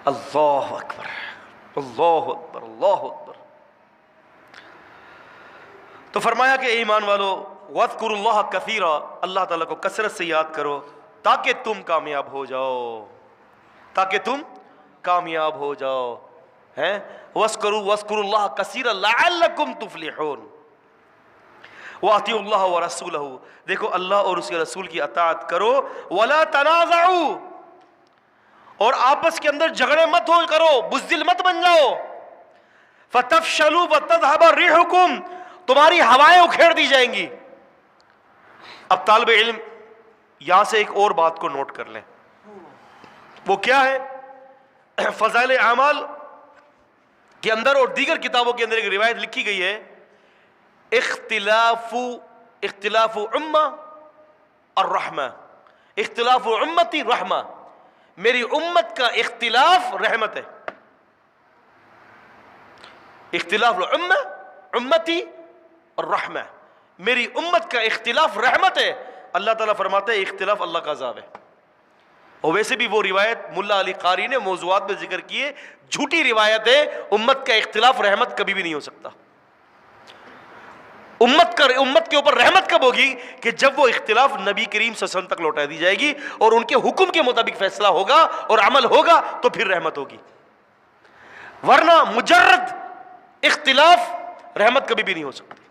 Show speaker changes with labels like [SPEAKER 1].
[SPEAKER 1] اللہ اکبر، اللہ اکبر، اللہ اکبر۔ تو فرمایا کہ ایمان والو وَاذْكُرُوا اللَّهَ كَثِيرًا، اللہ تعالیٰ کو کثرت سے یاد کرو تاکہ تم کامیاب ہو جاؤ، تاکہ تم کامیاب ہو جاؤ ہیں۔ وَاذْكُرُوا اللَّهَ كَثِيرًا لَعَلَّكُمْ تُفْلِحُونَ وَأَطِیعُوا اللَّهَ وَرَسُولَهُ، دیکھو اللہ اور اس کے رسول کی اطاعت کرو، وَلَا تَنَازَعُوا، اور آپس کے اندر جھگڑے مت ہو کرو، بزدل مت بن جاؤ، فَتَفْشَلُوا وَتَذْهَبَ رِيحُكُمْ، تمہاری ہوائیں اکھیڑ دی جائیں گی۔ اب طالب علم یہاں سے ایک اور بات کو نوٹ کر لیں، وہ کیا ہے؟ فضائل اعمال کے اندر اور دیگر کتابوں کے اندر ایک روایت لکھی گئی ہے، اختلاف امہ الرحمہ، اختلاف امتی رحمہ، میری امت کا اختلاف رحمت ہے۔ اختلاف امتی الرحمہ، میری امت کا اختلاف رحمت ہے۔ اللہ تعالیٰ فرماتے ہیں اختلاف اللہ کا عذاب ہے۔ اور ویسے بھی وہ روایت ملا علی قاری نے موضوعات میں ذکر کیے، جھوٹی روایت ہے، امت کا اختلاف رحمت کبھی بھی نہیں ہو سکتا۔ امت کے اوپر رحمت کب ہوگی؟ کہ جب وہ اختلاف نبی کریم صلی اللہ علیہ وسلم تک لوٹا دی جائے گی اور ان کے حکم کے مطابق فیصلہ ہوگا اور عمل ہوگا تو پھر رحمت ہوگی، ورنہ مجرد اختلاف رحمت کبھی بھی نہیں ہو سکتا۔